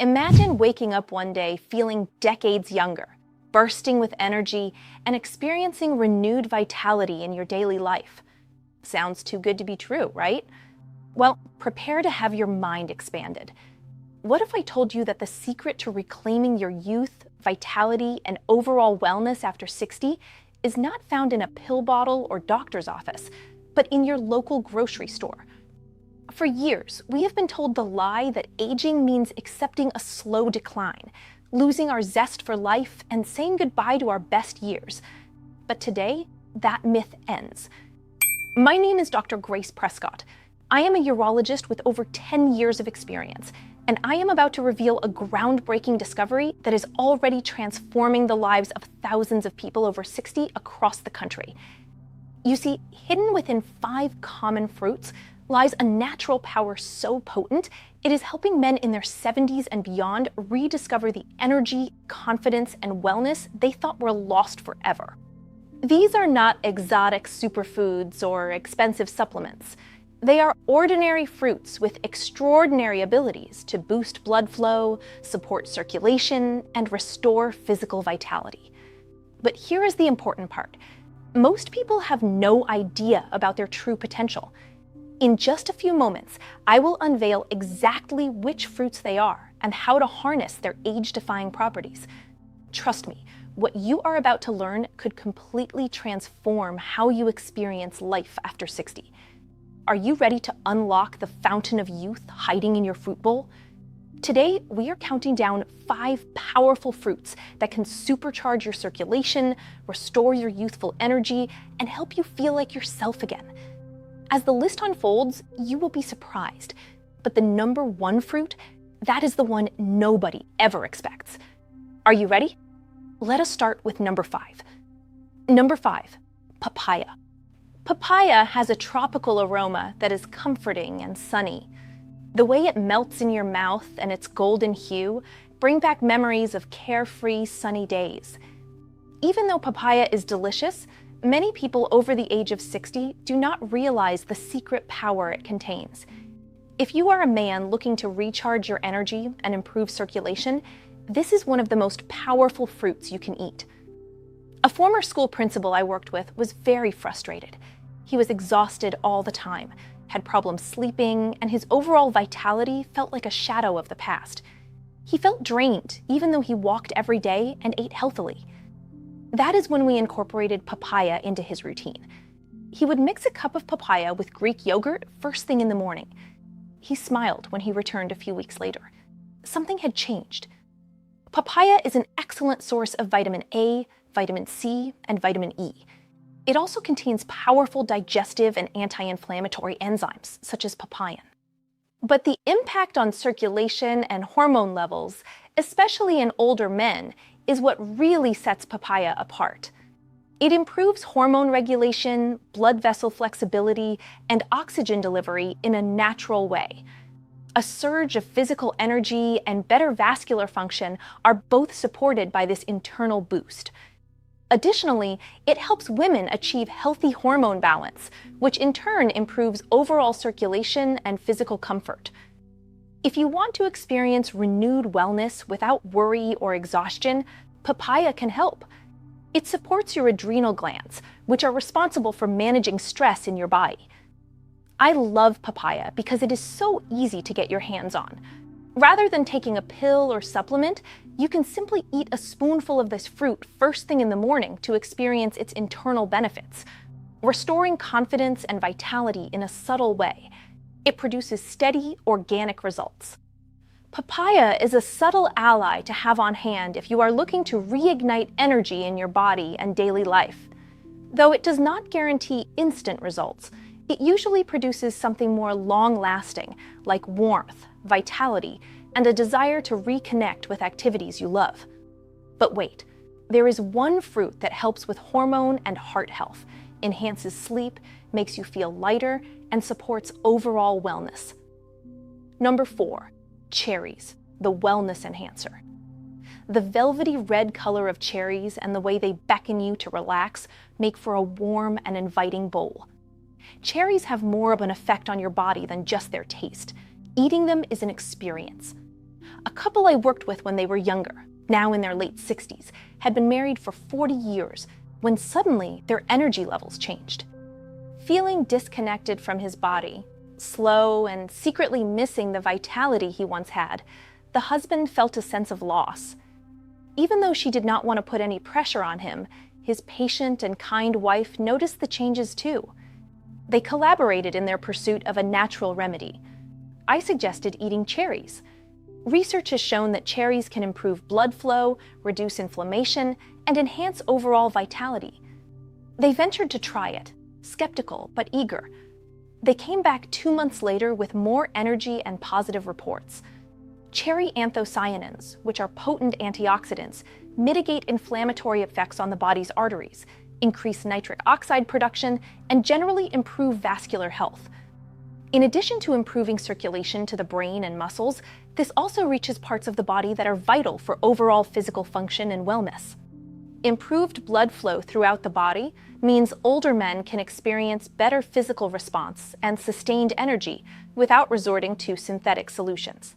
Imagine waking up one day feeling decades younger, bursting with energy, and experiencing renewed vitality in your daily life. Sounds too good to be true, right? Well, prepare to have your mind expanded. What if I told you that the secret to reclaiming your youth, vitality, and overall wellness after 60 is not found in a pill bottle or doctor's office, but in your local grocery store? For years, we have been told the lie that aging means accepting a slow decline, losing our zest for life, and saying goodbye to our best years. But today, that myth ends. My name is Dr. Grace Prescott. I am a urologist with over 10 years of experience, and I am about to reveal a groundbreaking discovery that is already transforming the lives of thousands of people over 60 across the country. You see, hidden within 5 common fruits lies a natural power so potent, it is helping men in their 70s and beyond rediscover the energy, confidence, and wellness they thought were lost forever. These are not exotic superfoods or expensive supplements. They are ordinary fruits with extraordinary abilities to boost blood flow, support circulation, and restore physical vitality. But here is the important part. Most people have no idea about their true potential. In just a few moments, I will unveil exactly which fruits they are and how to harness their age-defying properties. Trust me, what you are about to learn could completely transform how you experience life after 60. Are you ready to unlock the fountain of youth hiding in your fruit bowl? Today, we are counting down 5 powerful fruits that can supercharge your circulation, restore your youthful energy, and help you feel like yourself again. As the list unfolds, you will be surprised. But the number 1 fruit, that is the one nobody ever expects. Are you ready? Let us start with number 5. Number 5, papaya. Papaya has a tropical aroma that is comforting and sunny. The way it melts in your mouth and its golden hue bring back memories of carefree, sunny days. Even though papaya is delicious, many people over the age of 60 do not realize the secret power it contains. If you are a man looking to recharge your energy and improve circulation, this is one of the most powerful fruits you can eat. A former school principal I worked with was very frustrated. He was exhausted all the time, had problems sleeping, and his overall vitality felt like a shadow of the past. He felt drained, even though he walked every day and ate healthily. That is when we incorporated papaya into his routine. He would mix a cup of papaya with Greek yogurt first thing in the morning. He smiled when he returned a few weeks later. Something had changed. Papaya is an excellent source of vitamin A, vitamin C, and vitamin E. It also contains powerful digestive and anti-inflammatory enzymes, such as papain. But the impact on circulation and hormone levels, especially in older men, is what really sets papaya apart. It improves hormone regulation, blood vessel flexibility, and oxygen delivery in a natural way. A surge of physical energy and better vascular function are both supported by this internal boost. Additionally, it helps women achieve healthy hormone balance, which in turn improves overall circulation and physical comfort. If you want to experience renewed wellness without worry or exhaustion, papaya can help. It supports your adrenal glands, which are responsible for managing stress in your body. I love papaya because it is so easy to get your hands on. Rather than taking a pill or supplement, you can simply eat a spoonful of this fruit first thing in the morning to experience its internal benefits, restoring confidence and vitality in a subtle way. It produces steady, organic results. Papaya is a subtle ally to have on hand if you are looking to reignite energy in your body and daily life. Though it does not guarantee instant results, it usually produces something more long-lasting, like warmth, vitality, and a desire to reconnect with activities you love. But wait, there is one fruit that helps with hormone and heart health, enhances sleep, makes you feel lighter, and supports overall wellness. Number 4, cherries, the wellness enhancer. The velvety red color of cherries and the way they beckon you to relax make for a warm and inviting bowl. Cherries have more of an effect on your body than just their taste. Eating them is an experience. A couple I worked with when they were younger, now in their late 60s, had been married for 40 years when suddenly their energy levels changed. Feeling disconnected from his body, slow and secretly missing the vitality he once had, the husband felt a sense of loss. Even though she did not want to put any pressure on him, his patient and kind wife noticed the changes too. They collaborated in their pursuit of a natural remedy. I suggested eating cherries. Research has shown that cherries can improve blood flow, reduce inflammation, and enhance overall vitality. They ventured to try it, skeptical but eager. They came back 2 months later with more energy and positive reports. Cherry anthocyanins, which are potent antioxidants, mitigate inflammatory effects on the body's arteries, increase nitric oxide production, and generally improve vascular health. In addition to improving circulation to the brain and muscles, this also reaches parts of the body that are vital for overall physical function and wellness. Improved blood flow throughout the body means older men can experience better physical response and sustained energy without resorting to synthetic solutions.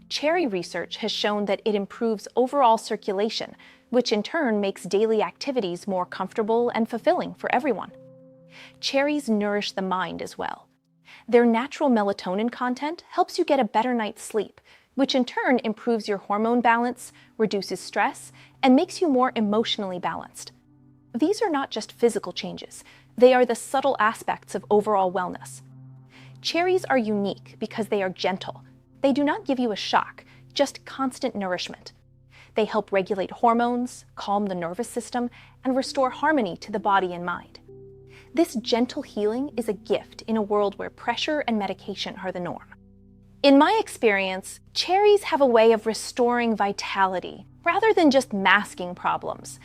Cherry research has shown that it improves overall circulation, which in turn makes daily activities more comfortable and fulfilling for everyone. Cherries nourish the mind as well. Their natural melatonin content helps you get a better night's sleep, which in turn improves your hormone balance, reduces stress, and makes you more emotionally balanced. These are not just physical changes, they are the subtle aspects of overall wellness. Cherries are unique because they are gentle. They do not give you a shock, just constant nourishment. They help regulate hormones, calm the nervous system, and restore harmony to the body and mind. This gentle healing is a gift in a world where pressure and medication are the norm. In my experience, cherries have a way of restoring vitality rather than just masking problems.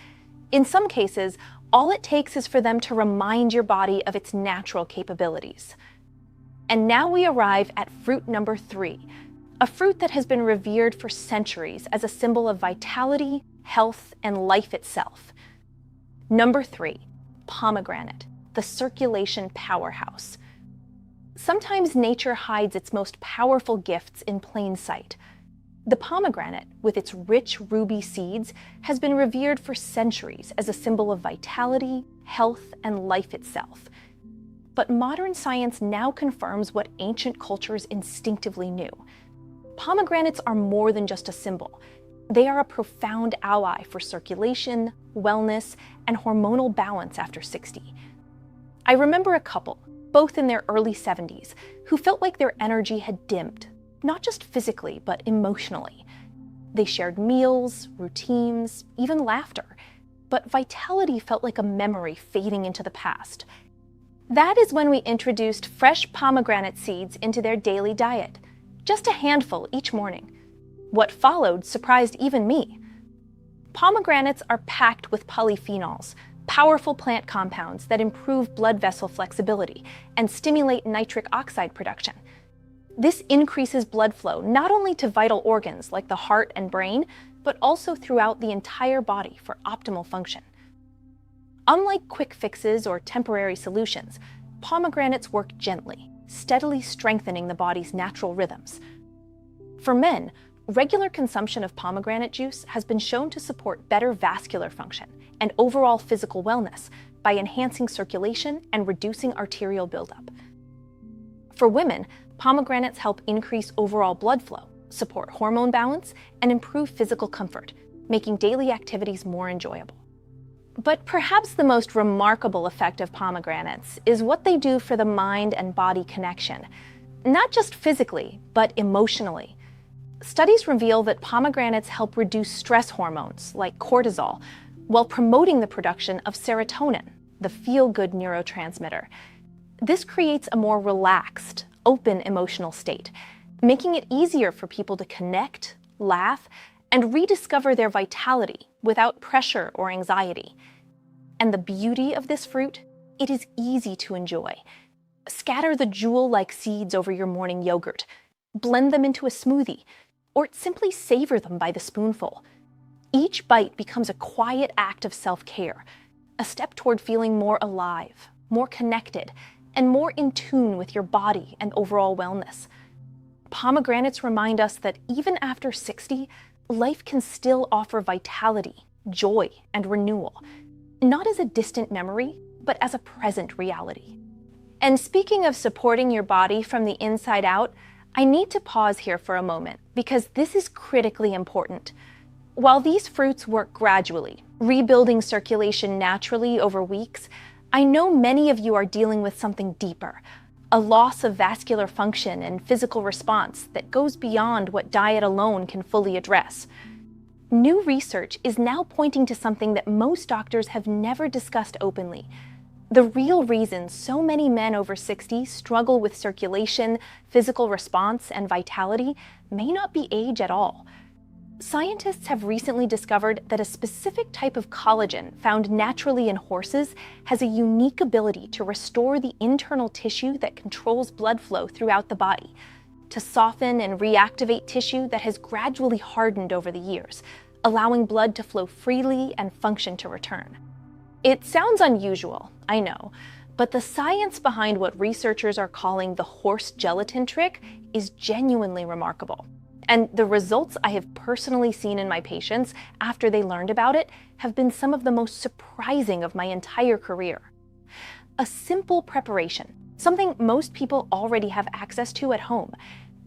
In some cases, all it takes is for them to remind your body of its natural capabilities. And now we arrive at fruit number 3, a fruit that has been revered for centuries as a symbol of vitality, health, and life itself. Number 3, pomegranate, the circulation powerhouse. Sometimes nature hides its most powerful gifts in plain sight. The pomegranate, with its rich ruby seeds, has been revered for centuries as a symbol of vitality, health, and life itself. But modern science now confirms what ancient cultures instinctively knew. Pomegranates are more than just a symbol. They are a profound ally for circulation, wellness, and hormonal balance after 60. I remember a couple, both in their early 70s, who felt like their energy had dimmed, not just physically, but emotionally. They shared meals, routines, even laughter, but vitality felt like a memory fading into the past. That is when we introduced fresh pomegranate seeds into their daily diet, just a handful each morning. What followed surprised even me. Pomegranates are packed with polyphenols, powerful plant compounds that improve blood vessel flexibility and stimulate nitric oxide production. This increases blood flow not only to vital organs like the heart and brain, but also throughout the entire body for optimal function. Unlike quick fixes or temporary solutions, pomegranates work gently, steadily strengthening the body's natural rhythms. For men, regular consumption of pomegranate juice has been shown to support better vascular function and overall physical wellness by enhancing circulation and reducing arterial buildup. For women, pomegranates help increase overall blood flow, support hormone balance, and improve physical comfort, making daily activities more enjoyable. But perhaps the most remarkable effect of pomegranates is what they do for the mind and body connection, not just physically, but emotionally. Studies reveal that pomegranates help reduce stress hormones like cortisol, while promoting the production of serotonin, the feel-good neurotransmitter. This creates a more relaxed, open emotional state, making it easier for people to connect, laugh, and rediscover their vitality without pressure or anxiety. And the beauty of this fruit, it is easy to enjoy. Scatter the jewel-like seeds over your morning yogurt, blend them into a smoothie, or simply savor them by the spoonful. Each bite becomes a quiet act of self-care, a step toward feeling more alive, more connected, and more in tune with your body and overall wellness. Pomegranates remind us that even after 60, life can still offer vitality, joy, and renewal, not as a distant memory, but as a present reality. And speaking of supporting your body from the inside out, I need to pause here for a moment because this is critically important. While these fruits work gradually, rebuilding circulation naturally over weeks, I know many of you are dealing with something deeper, a loss of vascular function and physical response that goes beyond what diet alone can fully address. New research is now pointing to something that most doctors have never discussed openly. The real reason so many men over 60 struggle with circulation, physical response, and vitality may not be age at all. Scientists have recently discovered that a specific type of collagen found naturally in horses has a unique ability to restore the internal tissue that controls blood flow throughout the body, to soften and reactivate tissue that has gradually hardened over the years, allowing blood to flow freely and function to return. It sounds unusual, I know, but the science behind what researchers are calling the horse gelatin trick is genuinely remarkable. And the results I have personally seen in my patients after they learned about it have been some of the most surprising of my entire career. A simple preparation, something most people already have access to at home,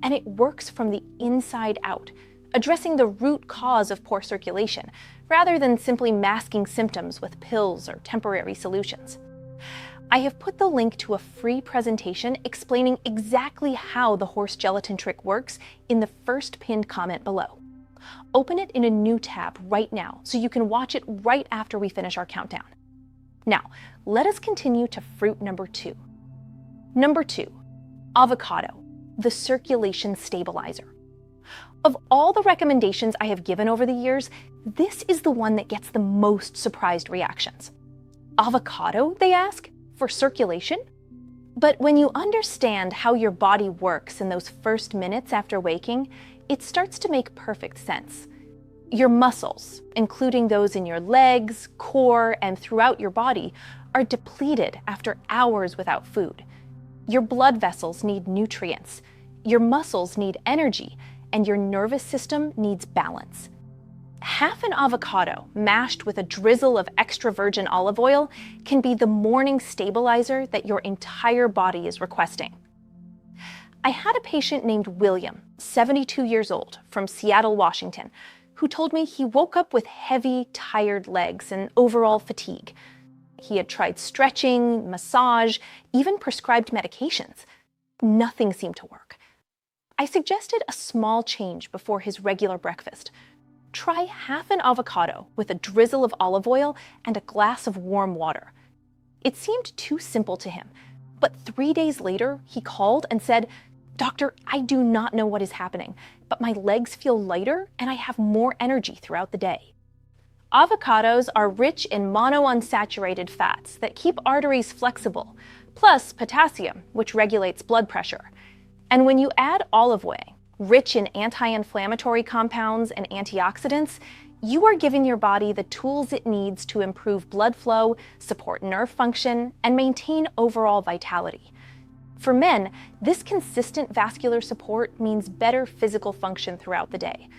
and it works from the inside out, addressing the root cause of poor circulation, rather than simply masking symptoms with pills or temporary solutions. I have put the link to a free presentation explaining exactly how the horse gelatin trick works in the first pinned comment below. Open it in a new tab right now so you can watch it right after we finish our countdown. Now, let us continue to fruit number 2. Number 2, avocado, the circulation stabilizer. Of all the recommendations I have given over the years, this is the one that gets the most surprised reactions. Avocado, they ask? For circulation? But when you understand how your body works in those first minutes after waking, it starts to make perfect sense. Your muscles, including those in your legs, core, and throughout your body, are depleted after hours without food. Your blood vessels need nutrients, your muscles need energy, and your nervous system needs balance. Half an avocado mashed with a drizzle of extra virgin olive oil can be the morning stabilizer that your entire body is requesting. I had a patient named William, 72 years old, from Seattle, Washington, who told me he woke up with heavy, tired legs and overall fatigue. He had tried stretching, massage, even prescribed medications. Nothing seemed to work. I suggested a small change before his regular breakfast. Try half an avocado with a drizzle of olive oil and a glass of warm water. It seemed too simple to him, but 3 days later, he called and said, "Doctor, I do not know what is happening, but my legs feel lighter and I have more energy throughout the day." Avocados are rich in monounsaturated fats that keep arteries flexible, plus potassium, which regulates blood pressure. And when you add olive oil, rich in anti-inflammatory compounds and antioxidants, you are giving your body the tools it needs to improve blood flow, support nerve function, and maintain overall vitality. For men, this consistent vascular support means better physical function throughout the day.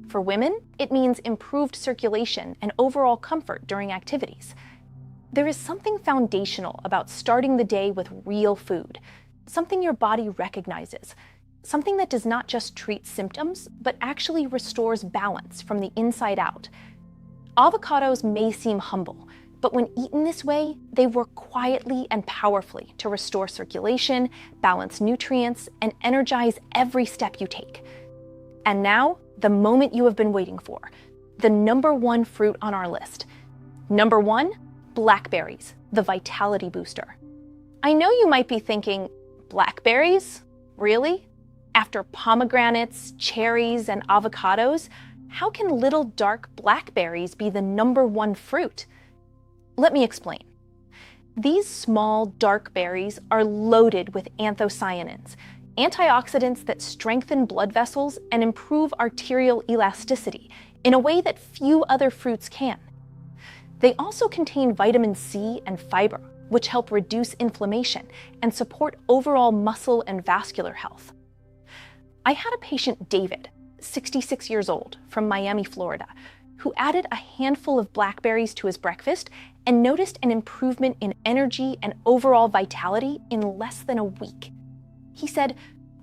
For women, it means improved circulation and overall comfort during activities. There is something foundational about starting the day with real food, something your body recognizes, something that does not just treat symptoms, but actually restores balance from the inside out. Avocados may seem humble, but when eaten this way, they work quietly and powerfully to restore circulation, balance nutrients, and energize every step you take. And now, the moment you have been waiting for, the number 1 fruit on our list. Number 1, blackberries, the vitality booster. I know you might be thinking, blackberries? Really? After pomegranates, cherries, and avocados, how can little dark blackberries be the number 1 fruit? Let me explain. These small, dark berries are loaded with anthocyanins, antioxidants that strengthen blood vessels and improve arterial elasticity in a way that few other fruits can. They also contain vitamin C and fiber, which help reduce inflammation and support overall muscle and vascular health. I had a patient, David, 66 years old, from Miami, Florida, who added a handful of blackberries to his breakfast and noticed an improvement in energy and overall vitality in less than a week. He said,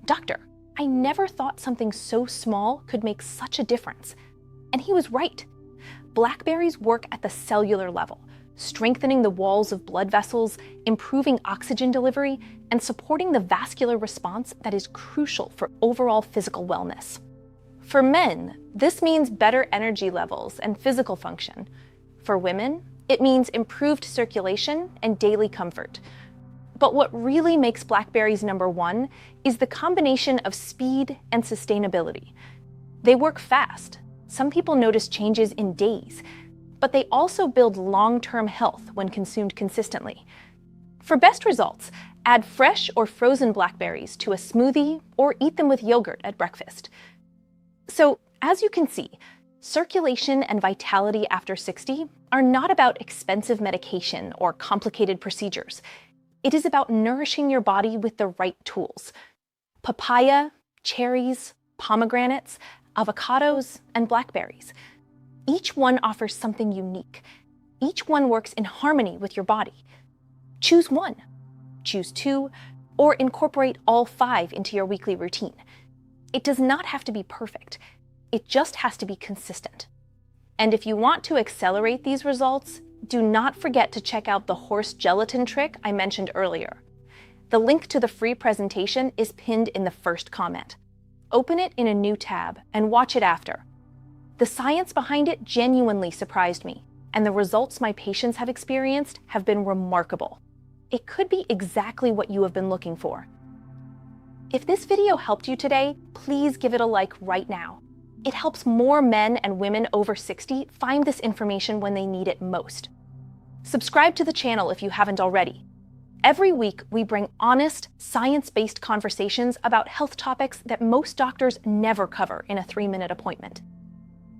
"Doctor, I never thought something so small could make such a difference." And he was right. Blackberries work at the cellular level, strengthening the walls of blood vessels, improving oxygen delivery, and supporting the vascular response that is crucial for overall physical wellness. For men, this means better energy levels and physical function. For women, it means improved circulation and daily comfort. But what really makes blackberries #1 is the combination of speed and sustainability. They work fast. Some people notice changes in days, but they also build long-term health when consumed consistently. For best results, add fresh or frozen blackberries to a smoothie or eat them with yogurt at breakfast. So, as you can see, circulation and vitality after 60 are not about expensive medication or complicated procedures. It is about nourishing your body with the right tools. Papaya, cherries, pomegranates, avocados, and blackberries. Each one offers something unique. Each one works in harmony with your body. Choose one, choose two, or incorporate all 5 into your weekly routine. It does not have to be perfect. It just has to be consistent. And if you want to accelerate these results, do not forget to check out the horse gelatin trick I mentioned earlier. The link to the free presentation is pinned in the first comment. Open it in a new tab and watch it after. The science behind it genuinely surprised me, and the results my patients have experienced have been remarkable. It could be exactly what you have been looking for. If this video helped you today, please give it a like right now. It helps more men and women over 60 find this information when they need it most. Subscribe to the channel if you haven't already. Every week, we bring honest, science-based conversations about health topics that most doctors never cover in a 3-minute appointment.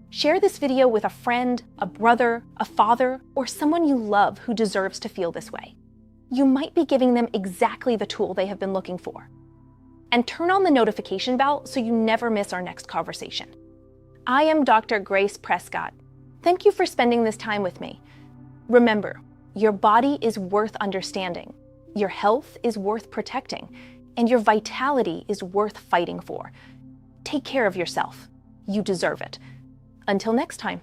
Share this video with a friend, a brother, a father, or someone you love who deserves to feel this way. You might be giving them exactly the tool they have been looking for. And turn on the notification bell so you never miss our next conversation. I am Dr. Grace Prescott. Thank you for spending this time with me. Remember, your body is worth understanding, your health is worth protecting, and your vitality is worth fighting for. Take care of yourself. You deserve it. Until next time.